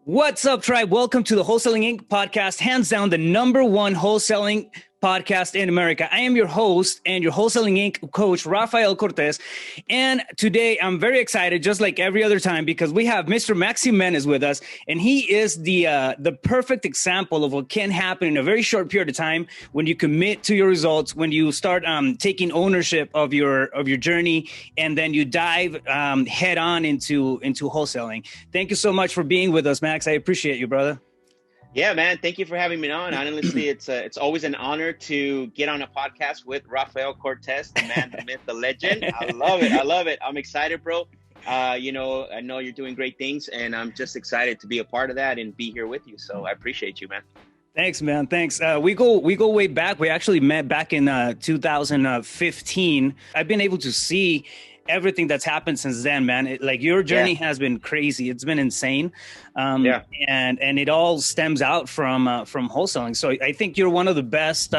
What's up, tribe? Welcome to the Wholesaling Inc. podcast, hands down the number one wholesaling podcast in America. I am your host and your Wholesaling Inc. coach, Rafael Cortez. And today I'm very excited, just like every other time, because we have Mr. Max Jimenez with us. And he is the perfect example of what can happen in a very short period of time when you commit to your results, when you start taking ownership of your journey, and then you dive head on into wholesaling. Thank you so much for being with us, Max. I appreciate you, brother. Yeah, man. Thank you for having me on. Honestly, it's always an honor to get on a podcast with Rafael Cortez, the man, the myth, the legend. I love it. I love it. I'm excited, bro. I know you're doing great things, and I'm just excited to be a part of that and be here with you. So I appreciate you, man. Thanks, man. Thanks. We go way back. We actually met back in 2015. I've been able to see everything that's happened since then, man. Your journey has been crazy. It's been insane. And it all stems out from wholesaling. So I think you're one of the best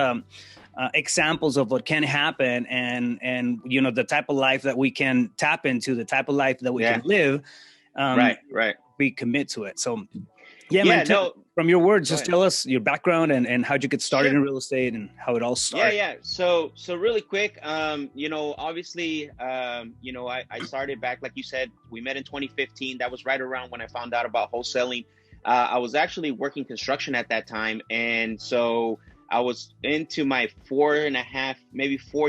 examples of what can happen, and the type of life that we can tap into, the type of life that we can live. Right. We commit to it. So man, from your words, just tell us your background and how'd you get started in real estate and how it all started. Yeah. So really quick, obviously, I started back, like you said, we met in 2015. That was right around when I found out about wholesaling. I was actually working construction at that time. And so I was into my 4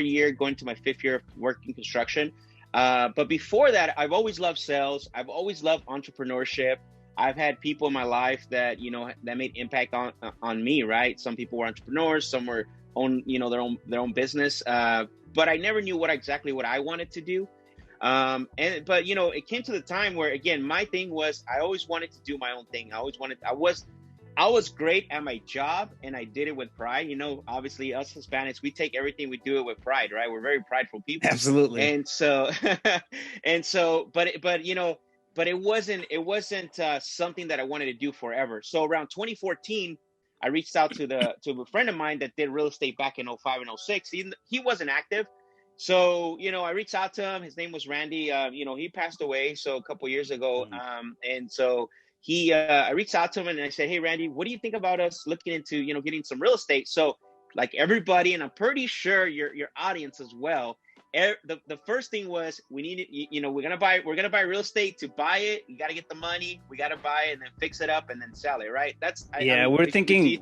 year, going to my 5th year of working construction. But before that, I've always loved sales. I've always loved entrepreneurship. I've had people in my life that, that made impact on me, right? Some people were entrepreneurs, some were their own business. But I never knew exactly what I wanted to do. But it came to the time where, again, my thing was, I always wanted to do my own thing. I was great at my job, and I did it with pride. Obviously us Hispanics, we take everything, we do it with pride, right? We're very prideful people. Absolutely. And so, but it wasn't something that I wanted to do forever. So around 2014, I reached out to a friend of mine that did real estate back in 05 and 06. He wasn't active. So, I reached out to him. His name was Randy. He passed away a couple years ago. And so I reached out to him and I said, hey, Randy, what do you think about us looking into, getting some real estate? So like everybody, and I'm pretty sure your audience as well, the first thing was, we needed, we're gonna buy real estate. To buy it, you got to get the money, we got to buy it and then fix it up and then sell it, right? We're thinking,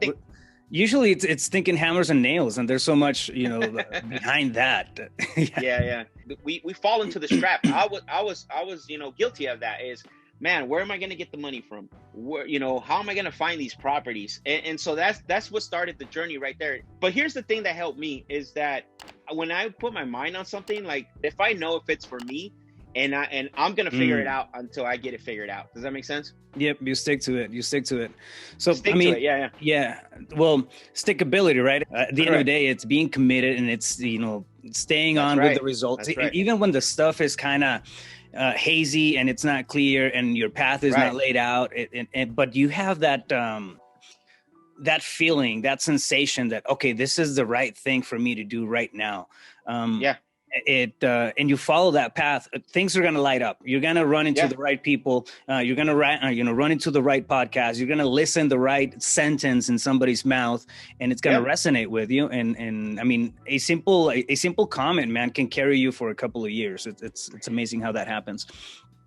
usually it's thinking hammers and nails, and there's so much behind that. Yeah. We fall into this trap. I was guilty of that. Is, man, where am I going to get the money from? Where, how am I going to find these properties? And so that's what started the journey right there. But here's the thing that helped me is that when I put my mind on something, like if I know if it's for me, and I'm going to figure it out until I get it figured out. Does that make sense? Yep. You stick to it. So, to it. Yeah. Well, stickability, right? At the end of the day, it's being committed, and it's, staying on with the results. Even when the stuff is kind of hazy and it's not clear and your path is not laid out, but you have that feeling, that sensation that, okay, this is the right thing for me to do right now. And you follow that path, things are going to light up. You're going to run into the right people. You're going to run into the right podcast. You're going to listen the right sentence in somebody's mouth, and it's going to resonate with you. And I mean, a simple comment, man, can carry you for a couple of years. It's amazing how that happens.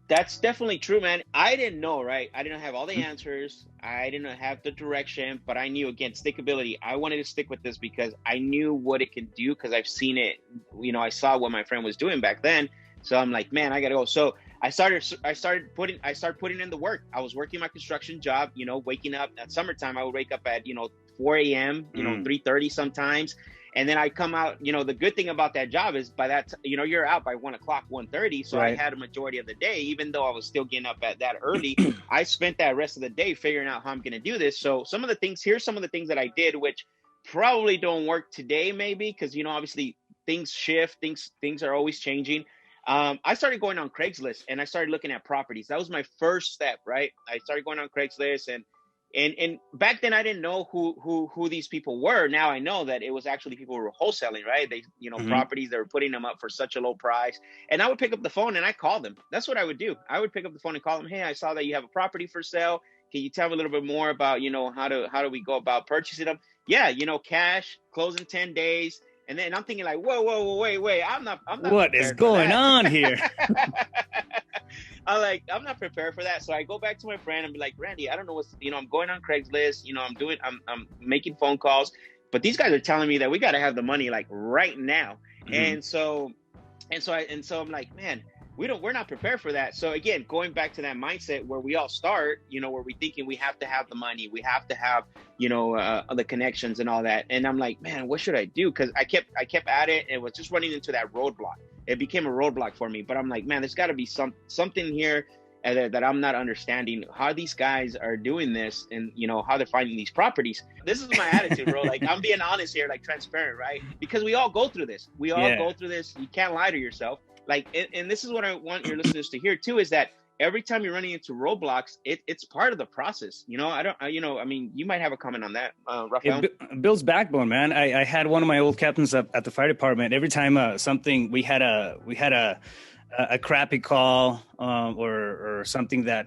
That's definitely true, man. I didn't know, right? I didn't have all the answers. I didn't have the direction, but I knew, again, stickability. I wanted to stick with this because I knew what it could do, because I've seen it. I saw what my friend was doing back then. So I'm like, man, I gotta go. So I started putting in the work. I was working my construction job, waking up at summertime. I would wake up at 4 a.m., 3:30 sometimes. And then I come out, the good thing about that job is by that, you're out by 1 o'clock, 1:30. So I had a majority of the day, even though I was still getting up at that early, I spent that rest of the day figuring out how I'm going to do this. So here's some of the things that I did, which probably don't work today, maybe, because, obviously things shift, things are always changing. I started going on Craigslist and I started looking at properties. That was my first step, right? I started going on Craigslist and back then I didn't know who these people were. Now I know that it was actually people who were wholesaling, right? They, properties, they were putting them up for such a low price. And I would pick up the phone and I called them. That's what I would do. I would pick up the phone and call them. Hey, I saw that you have a property for sale. can you tell me a little bit more about, how do we go about purchasing them? Yeah, cash, close in 10 days. And then I'm thinking like, whoa, wait. I'm not What is prepared for going that. on here? I'm not prepared for that. So I go back to my friend and be like, Randy, I don't know what's, I'm going on Craigslist, I'm making phone calls, but these guys are telling me that we got to have the money like right now. And so I'm like, man, we're not prepared for that. So again, going back to that mindset where we all start, where we thinking we have to have the money, we have to have, the connections and all that. And I'm like, man, what should I do? Cause I kept at it. And was just running into that roadblock. It became a roadblock for me, but I'm like, man, there's gotta be something here that I'm not understanding how these guys are doing this and, how they're finding these properties. This is my attitude, bro. Like, I'm being honest here, like transparent, right? Because we all go through this. We all go through this. You can't lie to yourself. Like, and this is what I want your listeners to hear too, is that every time you're running into roadblocks, it's part of the process. You might have a comment on that, Rafael. It builds backbone, man. I had one of my old captains at the fire department. Every time we had a crappy call or something that,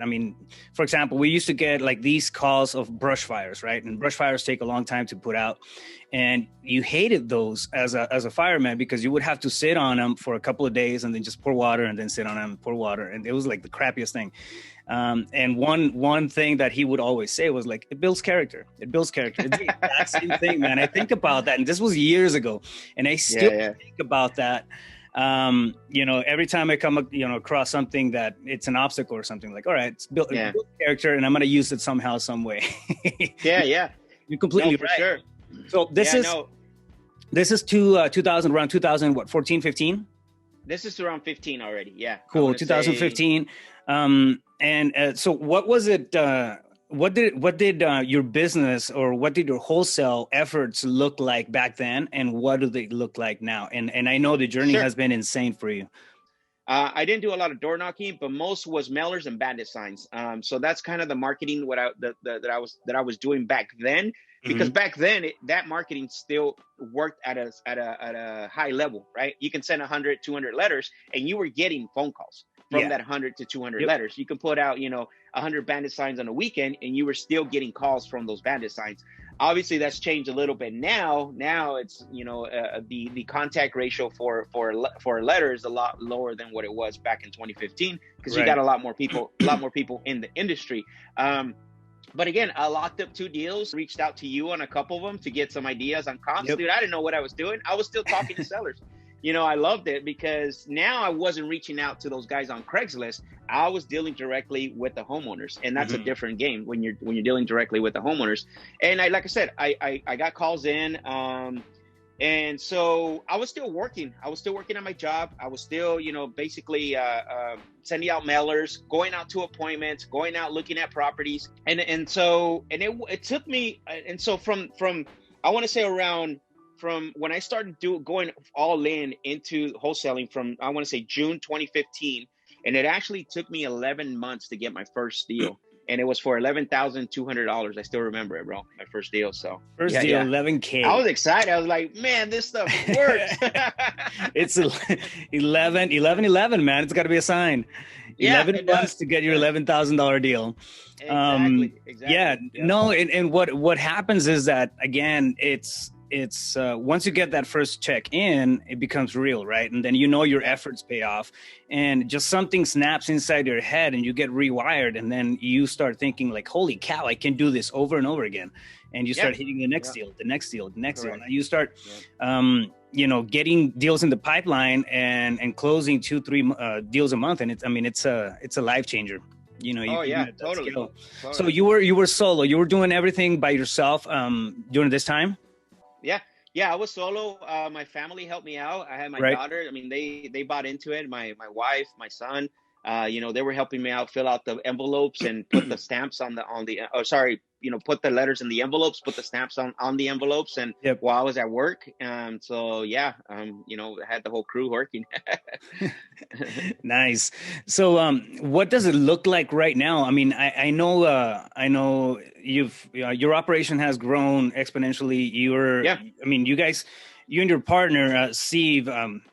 for example, we used to get like these calls of brush fires, right? And brush fires take a long time to put out. And you hated those as a fireman because you would have to sit on them for a couple of days and then just pour water and then sit on them and pour water. And it was like the crappiest thing. And one thing that he would always say was like, it builds character. It builds character. It's the exact same thing, man. I think about that. And this was years ago. And I still think about that. Every time I come, across something that it's an obstacle or something, like, all right, it's build character and I'm going to use it somehow, some way. Yeah. You're completely for right. Sure. So this is 2000, around 2014, 15? This is around 15 already. Yeah. Cool. 2015. So what was it, what did your business or what did your wholesale efforts look like back then, and what do they look like now? And I know the journey has been insane for you. I didn't do a lot of door knocking, but most was mailers and bandit signs. So that's kind of the marketing that I was doing back then, because back then that marketing still worked at a high level, right? You can send 100, 200 letters, and you were getting phone calls from that 100 to 200 letters. You can put out 100 bandit signs on a weekend, and you were still getting calls from those bandit signs. Obviously, that's changed a little bit now. Now it's the contact ratio for a letter is a lot lower than what it was back in 2015, because you got a lot more people in the industry. But again, I locked up 2 deals, reached out to you on a couple of them to get some ideas on comps. Dude, I didn't know what I was doing. I was still talking to sellers. I loved it because now I wasn't reaching out to those guys on Craigslist. I was dealing directly with the homeowners, and that's a different game when you're dealing directly with the homeowners. And like I said, I got calls in, and so I was still working. I was still working at my job. I was still, basically sending out mailers, going out to appointments, going out looking at properties, and so it took me, and so from I want to say around. From when I started going all in into wholesaling from, I want to say June 2015, and it actually took me 11 months to get my first deal, and it was for $11,200. I still remember it, bro. My first deal. So first deal, $11K. I was excited. I was like, man, this stuff works. It's 11, man. It's got to be a sign. 11 months to get your $11,000 deal. Exactly. Yeah. No. And what happens is that, again, it's once you get that first check in, it becomes real, right? And then your efforts pay off, and just something snaps inside your head and you get rewired, and then you start thinking like, holy cow, I can do this over and over again. And you start hitting the next deal, the next deal, the next deal. And you start getting deals in the pipeline and closing 2-3 deals a month, and it's a life changer. Totally. So you were solo, you were doing everything by yourself during this time? Yeah, I was solo. My family helped me out. I had my daughter. They bought into it. My wife, my son, they were helping me out, fill out the envelopes and put the stamps put the letters in the envelopes, put the stamps on the envelopes. And while I was at work. I had the whole crew working. Nice. So, what does it look like right now? I know your operation has grown exponentially. You guys, you and your partner, Steve,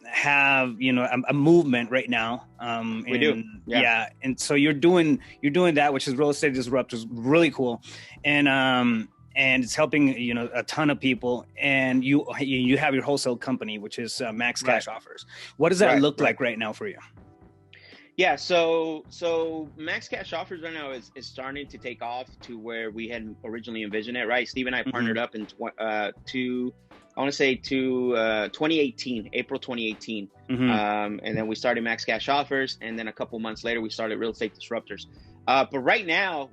have, you know, a movement right now. We do. Yeah. And so you're doing that, which is Real Estate Disruptors, really cool. And it's helping, you know, a ton of people. And you have your wholesale company, which is Max Cash Offers. What does that look like right now for you? Yeah, so Max Cash Offers right now is starting to take off to where we had originally envisioned it, right? Steve and I partnered up in 2018, April 2018. And then we started Max Cash Offers, and then a couple months later we started Real Estate Disruptors. But right now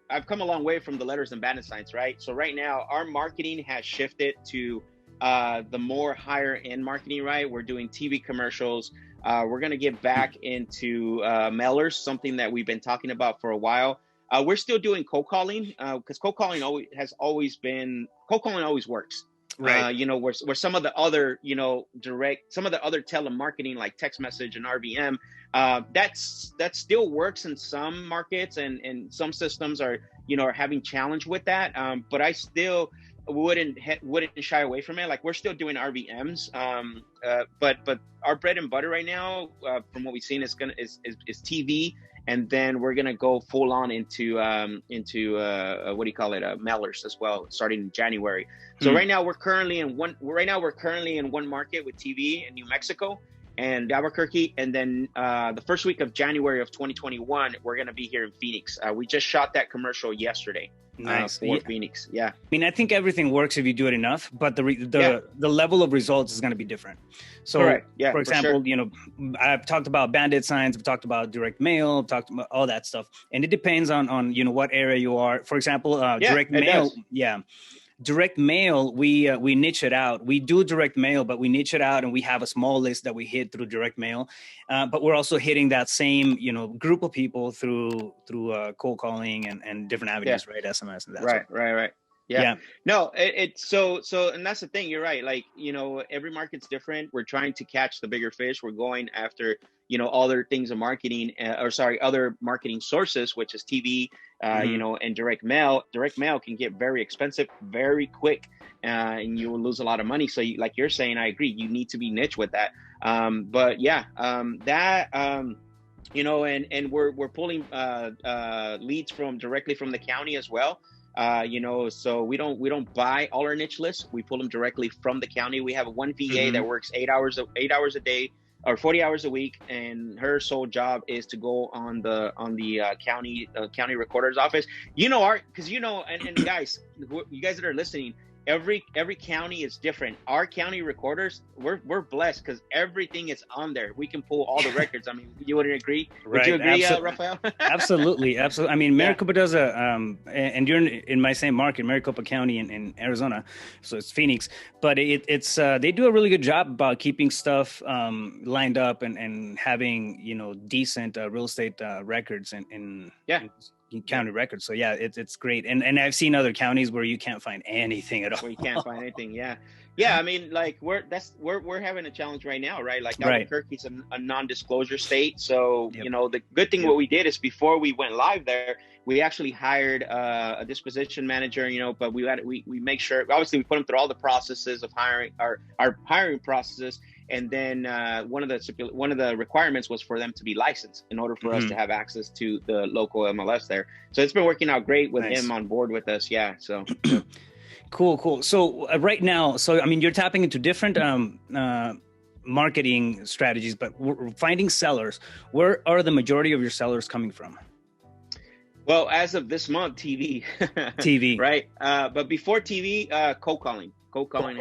I've come a long way from the letters and banner signs, right? So right now our marketing has shifted to the more higher end marketing, right? We're doing TV commercials. We're going to get back into mailers, something that we've been talking about for a while. We're still doing cold calling because cold calling always works. Right. You know, where some of the other, you know, some of the other telemarketing like text message and RVM, that still works in some markets, and some systems are having challenge with that. But I still wouldn't shy away from it. Like, we're still doing RVMs, but our bread and butter right now, from what we've seen, is TV, and then we're gonna go full on into mailers as well, starting in January. So right now we're currently in one market with TV in New Mexico and Albuquerque, and then the first week of January of 2021 we're gonna be here in Phoenix. We just shot that commercial yesterday. Nice. For Phoenix. Yeah. I mean, I think everything works if you do it enough, but the level of results is going to be different. So, correct. Yeah, for example, you know, I've talked about bandit signs, I've talked about direct mail, I've talked about all that stuff, and it depends on you know what area you are. For example, direct mail. Yeah. Direct mail, we niche it out. We do direct mail, but we niche it out, and we have a small list that we hit through direct mail. But we're also hitting that same, you know, group of people through cold calling and different avenues, right? SMS and that. Right. Yeah. No, it's so, and that's the thing. You're right. Like, you know, every market's different. We're trying to catch the bigger fish. We're going after, you know, other things of marketing, other marketing sources, which is TV, you know, and direct mail. Direct mail can get very expensive very quick, and you will lose a lot of money. So like you're saying, I agree. You need to be niche with that. But yeah, you know, and we're pulling leads directly from the county as well. You know, so we don't buy all our niche lists. We pull them directly from the county. We have one VA that works 8 hours a day or 40 hours a week, and her sole job is to go on the county recorder's office. You know, and guys, you guys that are listening, every county is different. Our county recorders, we're blessed because everything is on there. We can pull all the records. I mean, you wouldn't agree? Would you agree, Rafael? Absolutely. I mean, Maricopa does and you're in my same market, Maricopa County in Arizona, so it's Phoenix. But it's they do a really good job about keeping stuff lined up and having, you know, decent real estate records in county records. So yeah, it's great. And I've seen other counties where you can't find anything at all. Where you can't find anything. Yeah. I mean, like we're having a challenge right now, right? Like Albuquerque's a non-disclosure state. So, you know, the good thing what we did is before we went live there, we actually hired a disposition manager, you know, but we make sure, obviously we put them through all the processes of hiring, our hiring processes. And then one of the requirements was for them to be licensed in order for us to have access to the local MLS there. So it's been working out great with him on board with us. Yeah. So cool. So right now, I mean, you're tapping into different marketing strategies, but we're finding sellers. Where are the majority of your sellers coming from? Well, as of this month, TV, right? But before TV, cold calling. Cold calling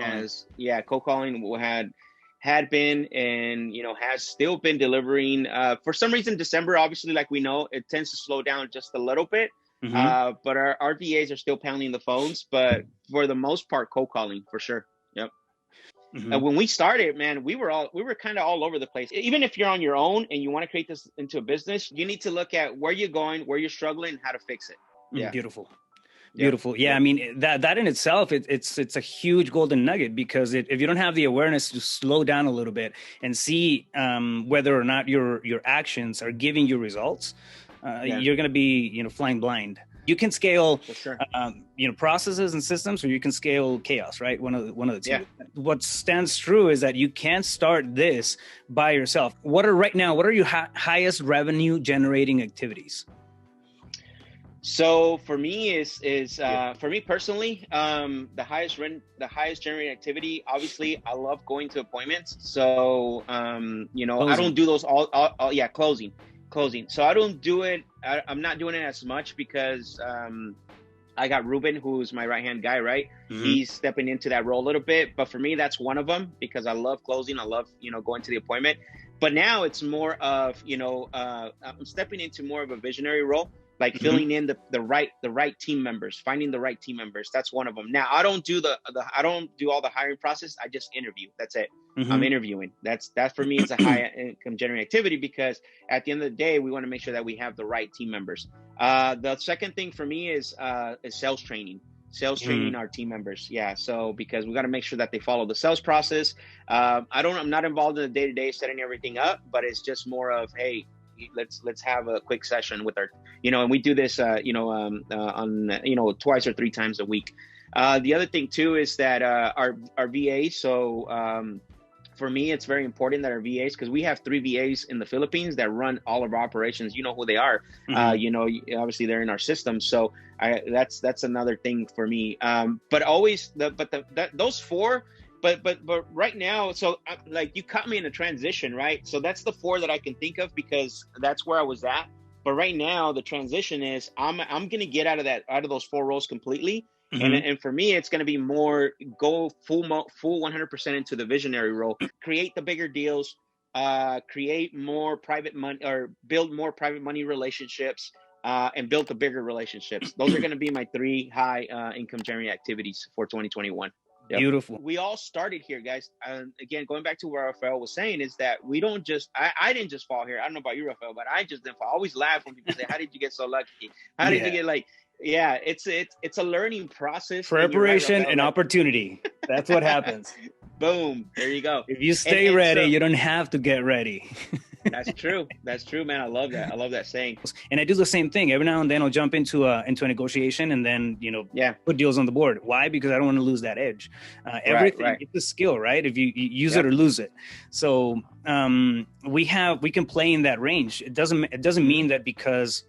had been and, you know, has still been delivering. For some reason, December, obviously, like we know, it tends to slow down just a little bit. But our VAs are still pounding the phones, but for the most part, cold calling for sure. Yep. When we started, man, we were kind of all over the place. Even if you're on your own and you want to create this into a business, you need to look at where you're going, where you're struggling, and how to fix it. Yeah. Beautiful. Yeah. I mean, that in itself, it's a huge golden nugget, because if you don't have the awareness to slow down a little bit and see whether or not your actions are giving you results, you're going to be, you know, flying blind. You can scale, For sure. processes and systems, or you can scale chaos, right? One of the two. Yeah. What stands true is that you can't start this by yourself. What are your highest revenue generating activities? So for me for me personally, the highest generating activity, obviously I love going to appointments. So, Closing. I don't do those all closing. So I don't do it. I'm not doing it as much because, I got Ruben, who's my right-hand guy, right? Mm-hmm. He's stepping into that role a little bit, but for me, that's one of them because I love closing. I love, going to the appointment, but now it's more of, I'm stepping into more of a visionary role, like Mm-hmm. filling in the right team members, finding the right team members. That's one of them. Now I don't do I don't do all the hiring process. I just interview. That's it. Mm-hmm. I'm interviewing. That for me is a high income generating activity because at the end of the day, we want to make sure that we have the right team members. The second thing for me is sales training. Training our team members. Yeah. So because we got to make sure that they follow the sales process. I'm not involved in the day-to-day setting everything up, but it's just more of, hey, let's have a quick session with our, and we do this, on, twice or three times a week. The other thing too is that our VAs. So for me, it's very important that our VAs, because we have 3 VAs in the Philippines that run all of our operations. You know who they are. Mm-hmm. Obviously they're in our system. So that's another thing for me. But always those 4. But right now, so like you caught me in a transition, right? So that's the 4 that I can think of because that's where I was at. But right now, the transition is I'm gonna get out of those 4 roles completely. Mm-hmm. And for me, it's going to be more go full 100% into the visionary role, create the bigger deals, create more private money or build more private money relationships, and build the bigger relationships. Those are going to be my 3 high income generating activities for 2021. Yep. Beautiful. We all started here, guys. Again, going back to what Rafael was saying is that we don't just, I didn't just fall here. I don't know about you, Rafael, but I just didn't fall. I always laugh when people say, how did you get so lucky? How did you get it's a learning process. Preparation and, and opportunity. That's what happens. Boom. There you go. If you stay ready, you don't have to get ready. That's true. That's true, man. I love that. I love that saying. And I do the same thing. Every now and then I'll jump into a negotiation and then, put deals on the board. Why? Because I don't want to lose that edge. Everything, it's a skill, right? If you use it or lose it. So we can play in that range. It doesn't mean that because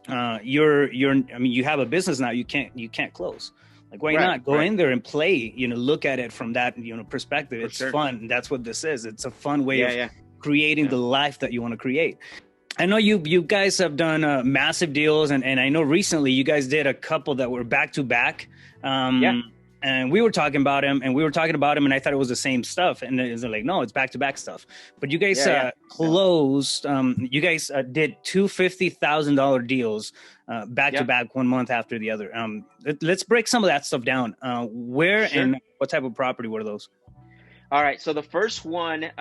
you have a business now, you can't close. Like, why not go in there and play, look at it from that, perspective. It's fun. That's what this is. It's a fun way of creating the life that you want to create. I know you guys have done massive deals, and I know recently you guys did a couple that were back to back. And we were talking about him, and I thought it was the same stuff. And it's like, no, it's back to back stuff. But you guys closed. You guys did two $50,000 deals back to back, 1 month after the other. Let's break some of that stuff down. Where and what type of property were those? All right. So the first one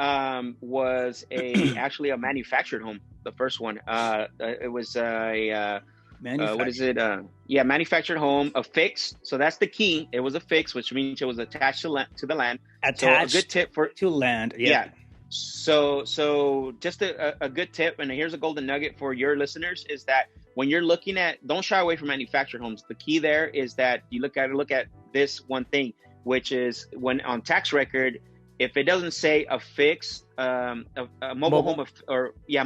was actually a manufactured home. The first one, it was a manufactured home, a fix. So that's the key. It was a fix, which means it was attached to the land. Attached so a good tip to land. Yeah. So just a good tip, and here's a golden nugget for your listeners, is that when you're looking at, don't shy away from manufactured homes. The key there is that you look at this one thing, which is when on tax record, if it doesn't say a fix, a mobile home,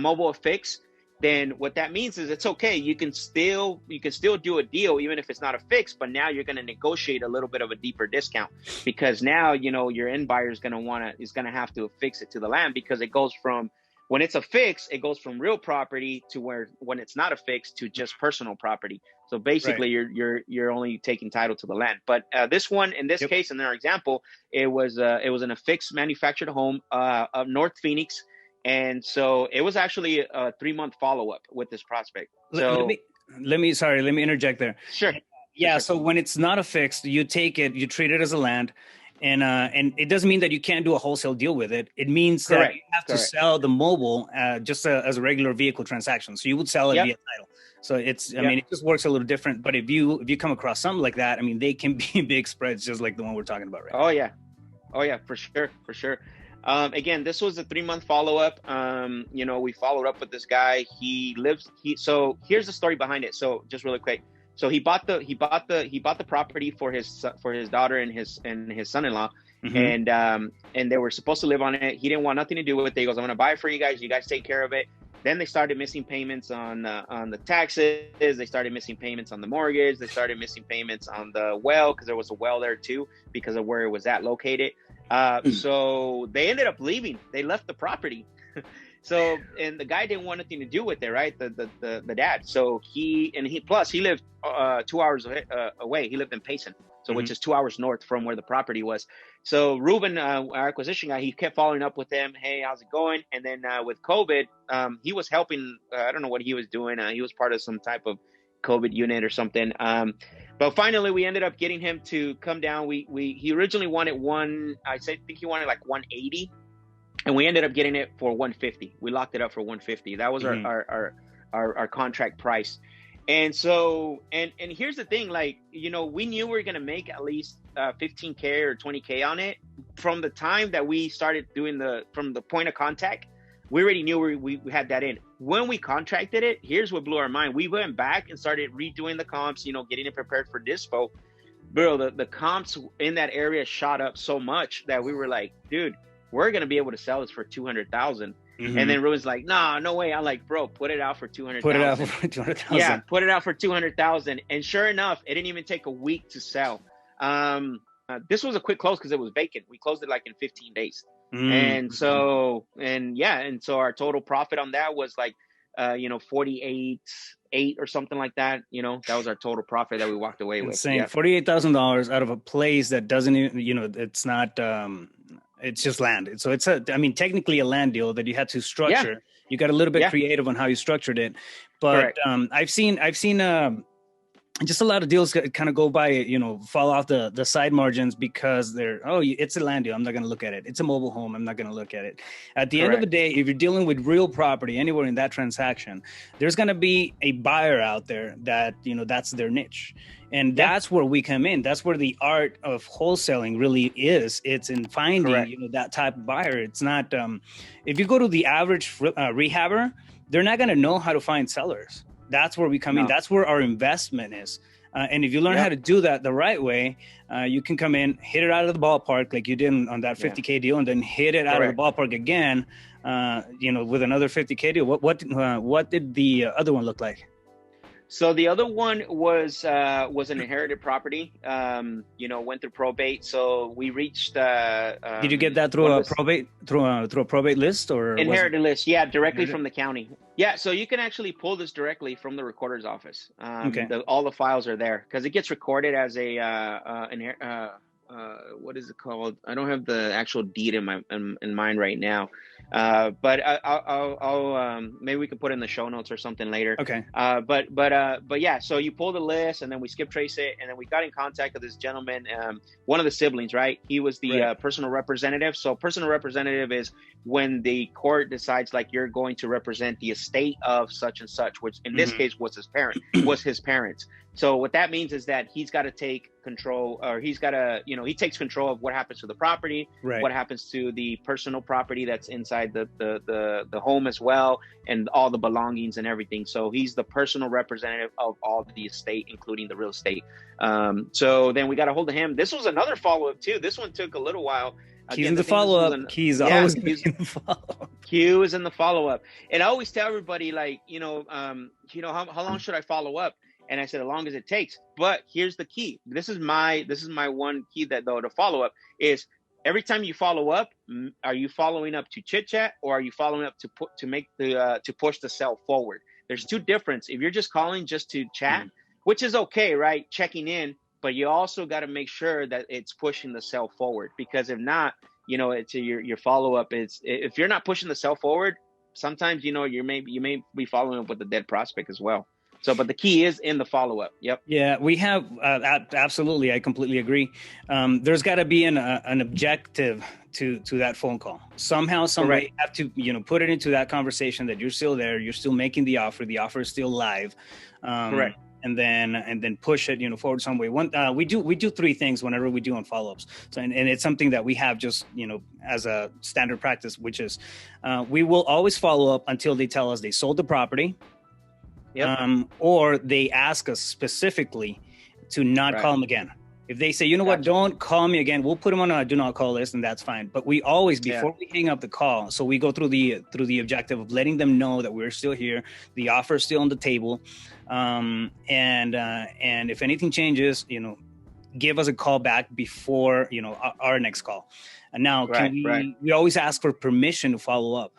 mobile affix, then what that means is it's okay. You can still do a deal even if it's not a fix, but now you're going to negotiate a little bit of a deeper discount because now your end buyer is going to have to affix it to the land, because it goes from, when it's a fix, it goes from real property to where when it's not a fix to just personal property. So basically you're only taking title to the land. But this one, in this case, in our example, it was an affixed manufactured home of North Phoenix. And so it was actually a 3-month follow-up with this prospect. So let me interject there. Sure. Yeah. So when it's not a fixed, you take it, you treat it as a land, and it doesn't mean that you can't do a wholesale deal with it. It means that you have to sell the mobile just as a regular vehicle transaction. So you would sell it via title. So it's, I mean, it just works a little different. But if you come across something like that, I mean, they can be big spreads, just like the one we're talking about right now. Oh yeah, for sure. Again, this was a 3-month follow-up. We followed up with this guy. So here's the story behind it. So just really quick. So he bought the property for his daughter and his son-in-law, and they were supposed to live on it. He didn't want nothing to do with it. He goes, I'm going to buy it for you guys. You guys take care of it. Then they started missing payments on the taxes. They started missing payments on the mortgage. They started missing payments on the well, because there was a well there too, because of where it was located. So they ended up leaving. They left the property. So, and the guy didn't want anything to do with it, right? The dad. So he lived 2 hours away. He lived in Payson, so which is 2 hours north from where the property was. So Ruben, our acquisition guy, he kept following up with him. Hey, how's it going? And then with COVID, he was helping. I don't know what he was doing. He was part of some type of COVID unit or something. But finally, we ended up getting him to come down. He originally wanted I think he wanted like 180. And we ended up getting it for 150. We locked it up for 150. That was our contract price. And so, and here's the thing, like, you know, we knew we were going to make at least 15K or 20K on it. From the time that we started doing from the point of contact, we already knew we had that in. When we contracted it, here's what blew our mind. We went back and started redoing the comps, you know, getting it prepared for dispo. Bro, the comps in that area shot up so much that we were like, dude, we're going to be able to sell this for 200,000. And then Ruben's like, nah, no way. I'm like, bro, put it out for 200,000. Put it out for 200,000. Yeah, put it out for 200,000. And sure enough, it didn't even take a week to sell. This was a quick close because it was vacant. We closed it like in 15 days. And so our total profit on that was like, 48.8 or something like that. You know, that was our total profit that we walked away with. Insane. Yeah. $48,000 out of a place that doesn't even, you know, it's not, it's just land. So it's technically a land deal that you had to structure. Yeah. You got a little bit creative on how you structured it, but I've seen just a lot of deals kind of go by, you know, fall off the side margins because it's a land deal. I'm not going to look at it. It's a mobile home. I'm not going to look at it. At the end of the day, if you're dealing with real property anywhere in that transaction, there's going to be a buyer out there that, you know, that's their niche. And that's where we come in. That's where the art of wholesaling really is. It's in finding, you know, that type of buyer. It's not, if you go to the average rehabber, they're not going to know how to find sellers. That's where we come in. That's where our investment is. And if you learn how to do that the right way, you can come in, hit it out of the ballpark like you did on that 50K deal, and then hit it out of the ballpark again, with another 50K deal. What did the other one look like? So the other one was an inherited property. Went through probate. So we reached. Did you get that through a probate list or inherited list? Yeah, directly from the county. Yeah, so you can actually pull this directly from the recorder's office. All the files are there because it gets recorded as a what is it called? I don't have the actual deed in mind right now. But I'll maybe we can put it in the show notes or something later. Okay. But yeah, so you pull the list and then we skip trace it and then we got in contact with this gentleman, one of the siblings, right? He was the personal representative. So personal representative is when the court decides like you're going to represent the estate of such and such, which in this case was his parents. So what that means is that he's got to take control, or he's got to, he takes control of what happens to the property, what happens to the personal property that's inside the home as well, and all the belongings and everything. So he's the personal representative of all the estate, including the real estate. So then we got a hold of him. This was another follow-up too. This one took a little while. He's in the follow-up. He's always in the follow-up. Q is in the follow-up. And I always tell everybody, like, how long should I follow up? And I said, as long as it takes. But here's the key. This is my one key to follow up is every time you follow up, are you following up to chit chat or are you following up to push the sell forward? There's two differences. If you're just calling just to chat, which is okay, right? Checking in, but you also got to make sure that it's pushing the sell forward, because if not, it's your follow up is, if you're not pushing the sell forward, sometimes you may be following up with a dead prospect as well. So, but the key is in the follow-up. Yep. Yeah, we have absolutely. I completely agree. There's got to be an objective to that phone call. Somehow, some way, you have to put it into that conversation that you're still there, you're still making the offer is still live. Correct. And then push it forward some way. We do three things whenever we do on follow-ups. So and it's something that we have just as a standard practice, which is we will always follow up until they tell us they sold the property. or they ask us specifically to not call them again. If they say, you know what, don't call me again, we'll put them on a do not call list, and that's fine. But we always, before we hang up the call, so we go through the objective of letting them know that we're still here, the offer is still on the table, and if anything changes, you know, give us a call back before, you know, our next call. And now, we always ask for permission to follow up.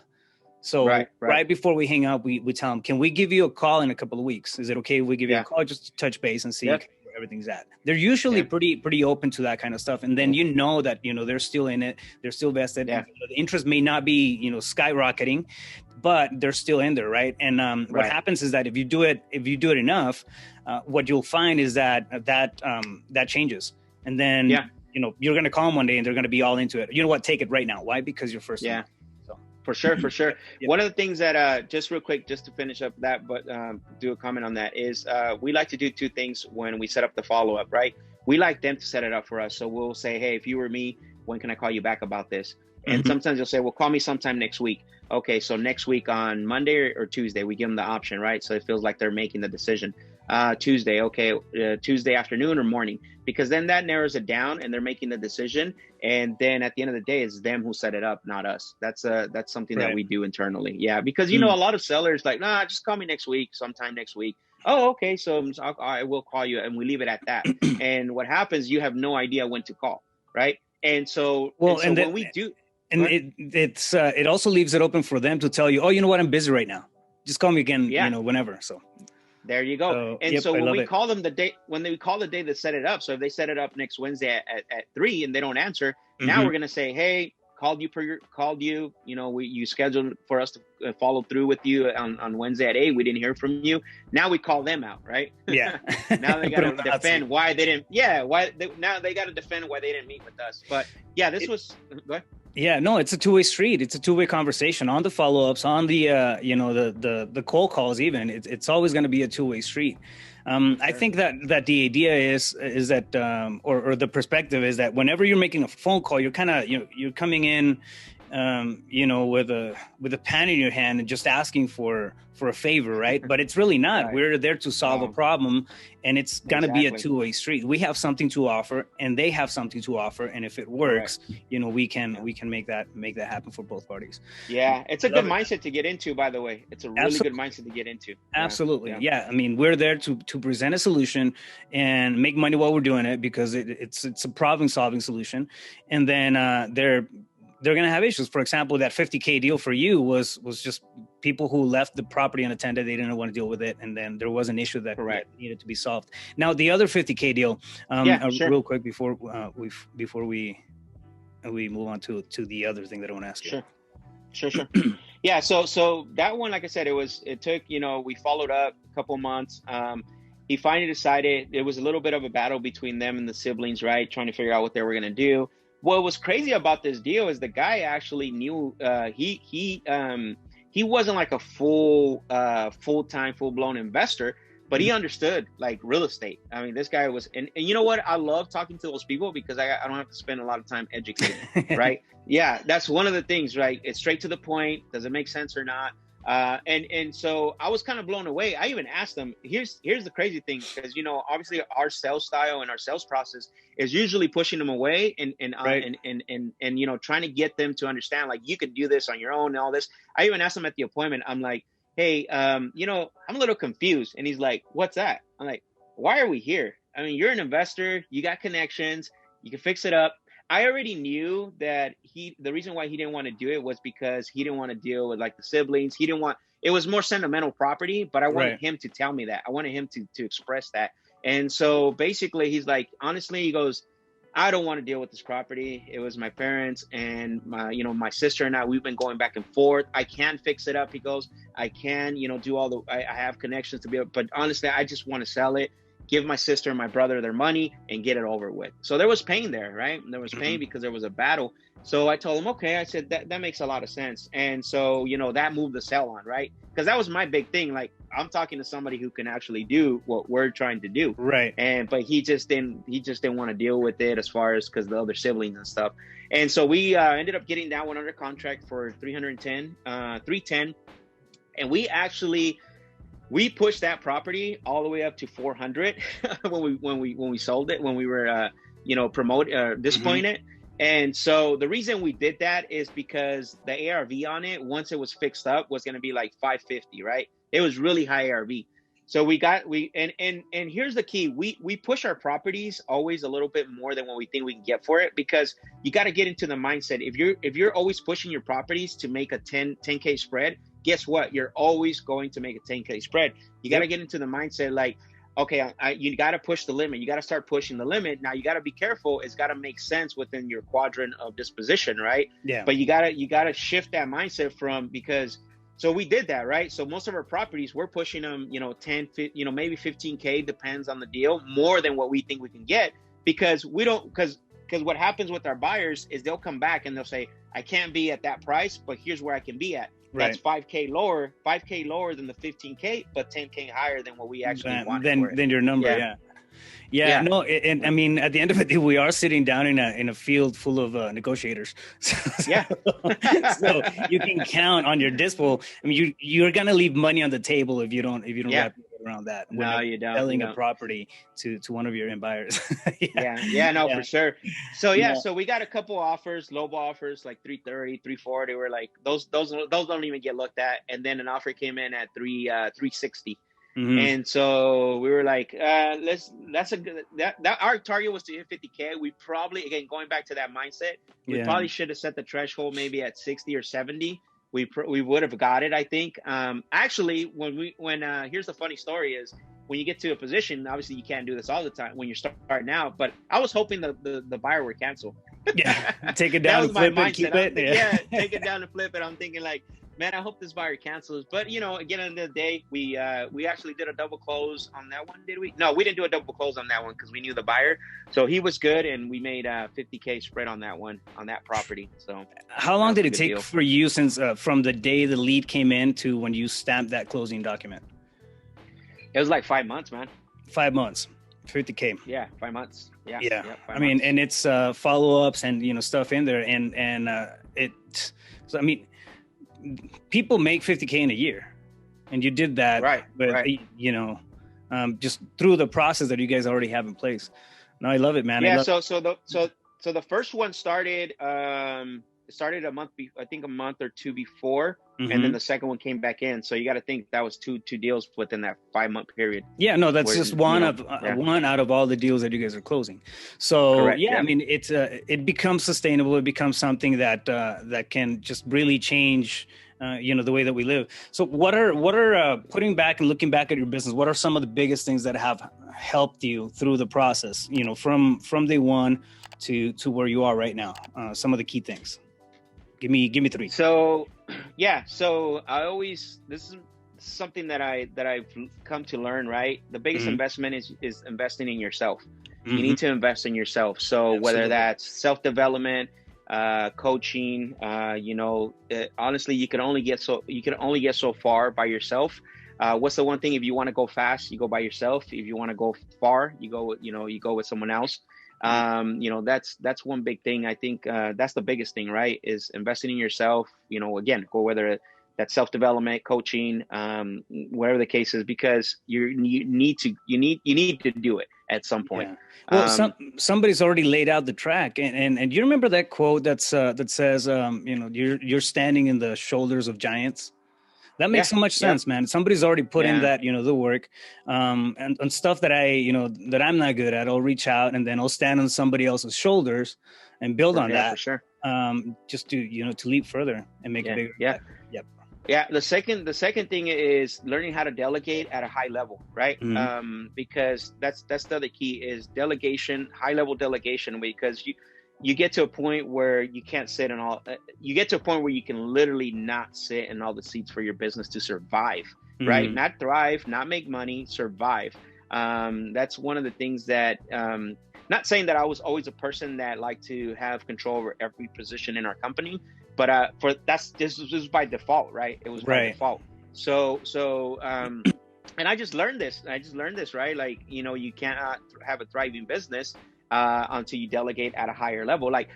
So right before we hang up, we tell them, can we give you a call in a couple of weeks? Is it okay if we give you a call just to touch base and see where everything's at? They're usually pretty open to that kind of stuff. And then you know that, you know, they're still in it. They're still vested. And, you know, the interest may not be, you know, skyrocketing, but they're still in there, right? And what happens is that if you do it enough, what you'll find is that changes. And then, you know, you're going to call them one day and they're going to be all into it. You know what? Take it right now. Why? Because you're first. Yeah. For sure. One of the things that, just real quick, just to finish up that, but do a comment on that is we like to do two things when we set up the follow-up, right? We like them to set it up for us. So we'll say, hey, if you were me, when can I call you back about this? And sometimes they'll say, well, call me sometime next week. Okay, so next week on Monday or Tuesday, we give them the option, right? So it feels like they're making the decision. Tuesday, okay, Tuesday afternoon or morning, because then that narrows it down and they're making the decision. And then at the end of the day, it's them who set it up, not us. That's something that we do internally. Yeah, because, you know, a lot of sellers like, nah, just call me next week, sometime next week. Oh, okay, so I will call you, and we leave it at that. And what happens, you have no idea when to call, right? And so, when we do... And it also leaves it open for them to tell you, oh, you know what, I'm busy right now. Just call me again, you know, whenever. So there you go. So when we call them when they call the day that set it up, so if they set it up next Wednesday at 3 and they don't answer, now we're going to say, hey, called you, you know, you scheduled for us to follow through with you on Wednesday at 8. We didn't hear from you. Now we call them out, right? Yeah. Now they got to defend why they didn't. Now they got to defend why they didn't meet with us. But yeah, this was. Go ahead. Yeah, no, it's a two-way street. It's a two-way conversation on the follow-ups, on the, you know, the cold calls even. It's always going to be a two-way street. I think that the idea is that, or the perspective is that whenever you're making a phone call, you're kind of, you know, you're coming in, you know, with a pen in your hand and just asking for a favor, right? But it's really not. We're there to solve a problem, and it's gonna be a two-way street. We have something to offer, and they have something to offer, and if it works, you know, we can make that happen for both parties. Yeah, it's a good mindset to get into. By the way, it's a really good mindset to get into. Absolutely, yeah. I mean, we're there to present a solution and make money while we're doing it, because it's a problem-solving solution, and then they're going to have issues. For example, that $50K deal for you was just people who left the property unattended. They didn't want to deal with it. And then there was an issue that needed to be solved. Now, the other $50K deal, real quick before we move on to the other thing that I want to ask you. Sure. Yeah. So that one, like I said, it took, you know, we followed up a couple months. He finally decided. It was a little bit of a battle between them and the siblings, right? Trying to figure out what they were going to do. What was crazy about this deal is the guy actually knew he wasn't like a full-time, full-blown investor, but he understood like real estate. I mean, this guy was, and you know what? I love talking to those people because I don't have to spend a lot of time educating, right? Yeah, that's one of the things, right? It's straight to the point. Does it make sense or not? And so I was kind of blown away. I even asked them, here's the crazy thing, because, you know, obviously our sales style and our sales process is usually pushing them away and you know, trying to get them to understand, like, you could do this on your own and all this. I even asked him at the appointment, I'm like, hey, you know, I'm a little confused. And he's like, what's that? I'm like, why are we here? I mean, you're an investor, you got connections, you can fix it up. I already knew that the reason why he didn't want to do it was because he didn't want to deal with like the siblings. It was more sentimental property, but I wanted him to tell me that. I wanted him to express that. And so basically he's like, honestly, he goes, I don't want to deal with this property. It was my parents and my sister and I, we've been going back and forth. I can fix it up. He goes, I can, you know, do I have connections to be able, but honestly, I just want to sell it, give my sister and my brother their money and get it over with. So there was pain there, right? There was pain because there was a battle. So I told him, okay, I said, that makes a lot of sense. And so, you know, that moved the sale on, right? Because that was my big thing. Like, I'm talking to somebody who can actually do what we're trying to do. Right. But he just didn't want to deal with it as far as, because the other siblings and stuff. And so we ended up getting that one under contract for $310. And we we pushed that property all the way up to 400 when we sold it, when we were displaying it. And so the reason we did that is because the ARV on it, once it was fixed up, was going to be like 550, right? It was really high ARV. So and here's the key. We push our properties always a little bit more than what we think we can get for it, because you got to get into the mindset. If you're always pushing your properties to make a 10K spread, guess what? You're always going to make a 10K spread. You got to get into the mindset like, okay, you got to push the limit. You got to start pushing the limit. Now you got to be careful. It's got to make sense within your quadrant of disposition, right? Yeah. But you got to shift that mindset because so we did that, right? So most of our properties, we're pushing them, 10, maybe 15K, depends on the deal, more than what we think we can get, because because what happens with our buyers is they'll come back and they'll say, I can't be at that price, but here's where I can be at. That's 5K lower than the 15K, but 10K higher than what we actually want. Than your number, yeah. No, and I mean, at the end of the day, we are sitting down in a field full of negotiators. So you can count on your dispo. I mean, you're gonna leave money on the table if you don't wrap your head around that. No, you don't. Selling a property to one of your end buyers. For sure. So we got a couple offers, lowball offers, like 330, 340. We're like, those don't even get looked at. And then an offer came in at 360. And so we were like, our target was to hit 50K. We probably, again, going back to that mindset, we probably should have set the threshold maybe at 60 or 70. We would have got it, I think. Actually, here's the funny story is, when you get to a position, obviously you can't do this all the time when you're starting out, but I was hoping the buyer would cancel. Take it down and flip it, keep it. Take it down and flip it. I'm thinking like, man, I hope this buyer cancels. But, again, at the end of the day, we actually did a double close on that one, did we? No, we didn't do a double close on that one because we knew the buyer. So he was good, and we made a 50K spread on that one, on that property. So how long did it take for you since from the day the lead came in to when you stamped that closing document? It was like 5 months, man. 5 months, 50K. Yeah, 5 months. Yeah. I mean, and it's follow-ups and stuff in there, and so I mean, people make 50K in a year, and you did that, right? Just through the process that you guys already have in place. No, I love it, man. Yeah. So the first one started a month, I think a month or two before, and then the second one came back in. So you got to think that was two deals within that 5 month period. Yeah, no, that's just one out of all the deals that you guys are closing. So correct, I mean, it becomes sustainable. It becomes something that can just really change, the way that we live. So what are putting back and looking back at your business, what are some of the biggest things that have helped you through the process, from day one to where you are right now? Some of the key things. Give me three. So this is something that I've come to learn, right? The biggest investment is investing in yourself. You need to invest in yourself. So whether that's self-development, coaching, honestly, you can only get so far by yourself. What's the one thing? If you want to go fast, you go by yourself. If you want to go far, you go with someone else. That's one big thing. I think that's the biggest thing, right? Is investing in yourself. Again, go whether that's self-development, coaching, whatever the case is, because you need to do it at some point. Yeah. Well, somebody's already laid out the track, and you remember that quote that says, you're standing in the shoulders of giants. That makes so much sense, man. Somebody's already put in that, the work, and stuff that that I'm not good at. I'll reach out and then I'll stand on somebody else's shoulders and build on that. For sure. Just to leap further and make it bigger. Yeah. Yep. Yeah. The second thing is learning how to delegate at a high level, right? Because that's the other key is delegation, high level delegation, because you get to a point where you can't sit in all, you get to a point where you can literally not sit in all the seats for your business to survive, right? Not thrive, not make money, survive. That's one of the things that, not saying that I was always a person that liked to have control over every position in our company, but this was by default, right? It was by default. So, and I just learned this, right? Like, you cannot have a thriving business until you delegate at a higher level. Like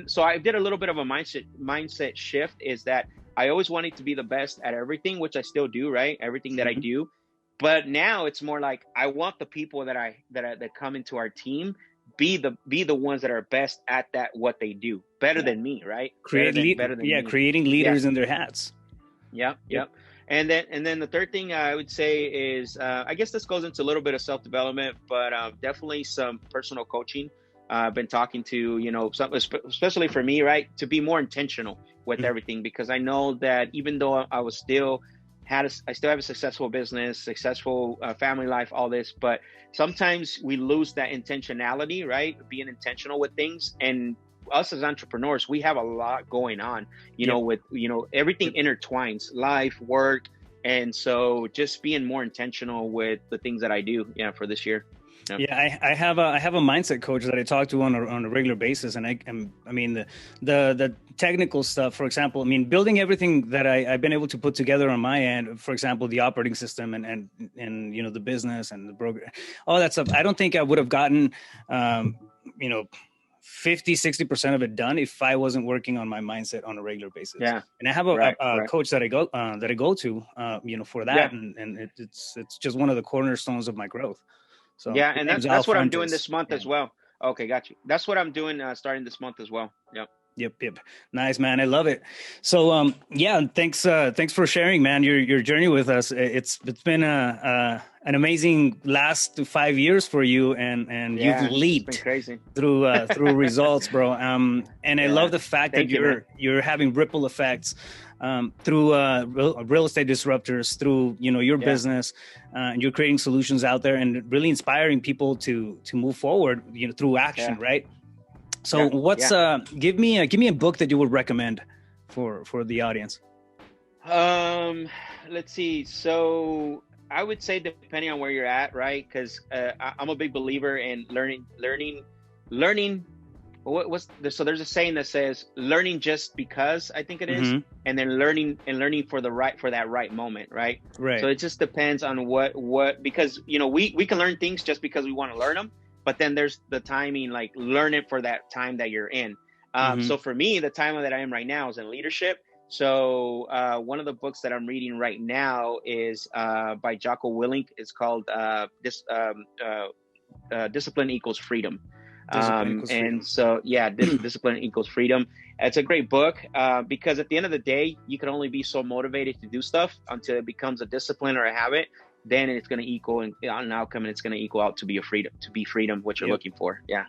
so I did a little bit of a mindset shift, is that I always wanted to be the best at everything, which I still do, right? Everything that I do. But now it's more like I want the people that come into our team be the ones that are best at that what they do, better than me, right? Better than me. Creating leaders in their hats. Yep. And then the third thing I would say is, I guess this goes into a little bit of self-development, but definitely some personal coaching. I've been talking to, especially for me, right, to be more intentional with everything, because I know that even though I still have a successful business, successful family life, all this, but sometimes we lose that intentionality, right? Being intentional with things. And us as entrepreneurs, we have a lot going on, with, everything intertwines, life, work. And so just being more intentional with the things that I do, for this year. Yeah, I have a mindset coach that I talk to on a regular basis, and I mean the technical stuff. For example, I mean building everything that I've been able to put together on my end. For example, the operating system and the business and the broker, all that stuff. I don't think I would have gotten 50-60% of it done if I wasn't working on my mindset on a regular basis. Yeah, and I have a coach that I go to for that, and it's just one of the cornerstones of my growth. So yeah, and that's what I'm doing this month as well. Okay, got you. That's what I'm doing starting this month as well. Yep. Nice, man. I love it. So thanks for sharing, man, your journey with us. It's been an amazing last 5 years for you, and you've leaped through results, bro. And I love the fact that you're having ripple effects through real estate disruptors, through your business, and you're creating solutions out there and really inspiring people to move forward, through action, right? So give me a book that you would recommend for the audience. Let's see. So I would say, depending on where you're at, right? Because I'm a big believer in learning. So there's a saying that says learning just because, I think it is, and then learning for that right moment, right? Right. So it just depends on what because we can learn things just because we want to learn them, but then there's the timing, like learn it for that time that you're in. So for me, the time that I am right now is in leadership. So one of the books that I'm reading right now is by Jocko Willink. It's called Discipline Equals Freedom. Discipline equals freedom. It's a great book because at the end of the day, you can only be so motivated to do stuff until it becomes a discipline or a habit. Then it's going to equal an outcome, and it's going to equal out to be freedom, what you're looking for. Yeah.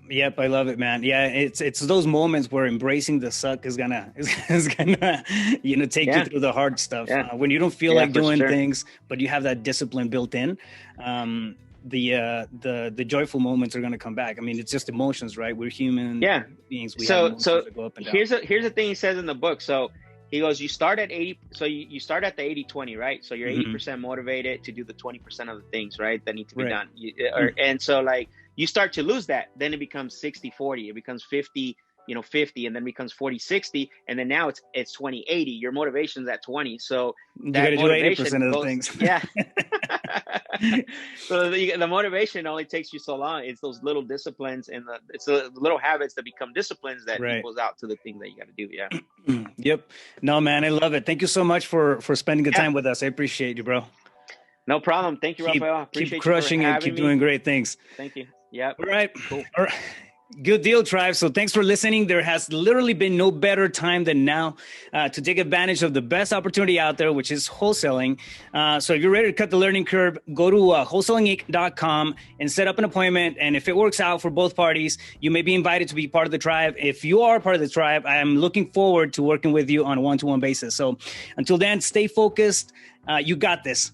Yep. I love it, man. Yeah. It's those moments where embracing the suck is gonna take you through the hard stuff. When you don't feel like doing things, but you have that discipline built in. The joyful moments are going to come back. I mean, it's just emotions, right? We're human beings. We have emotions that go up and down. Here's the thing he says in the book. So he goes, you start at 80. So you start at the 80-20, right? So you're 80% motivated to do the 20% of the things, right, that need to be done. And so like you start to lose that, then it becomes 60-40. It becomes 50, 50, and then becomes 40-60, and then now it's 20-80. Your motivation's at 20. So you got to do 80% of the things. Yeah. So the motivation only takes you so long. It's those little disciplines and it's the little habits that become disciplines that equals out to the thing that you got to do. Yeah. Yep. No, man, I love it. Thank you so much for spending the time with us. I appreciate you, bro. No problem. Thank you, Rafael. Keep crushing and keep doing great things. Thank you. Yeah. All right. Cool. All right. Good deal, tribe. So thanks for listening. There has literally been no better time than now to take advantage of the best opportunity out there, which is wholesaling. So if you're ready to cut the learning curve, go to wholesalinginc.com and set up an appointment. And if it works out for both parties, you may be invited to be part of the tribe. If you are part of the tribe, I am looking forward to working with you on a one-to-one basis. So until then, stay focused. You got this.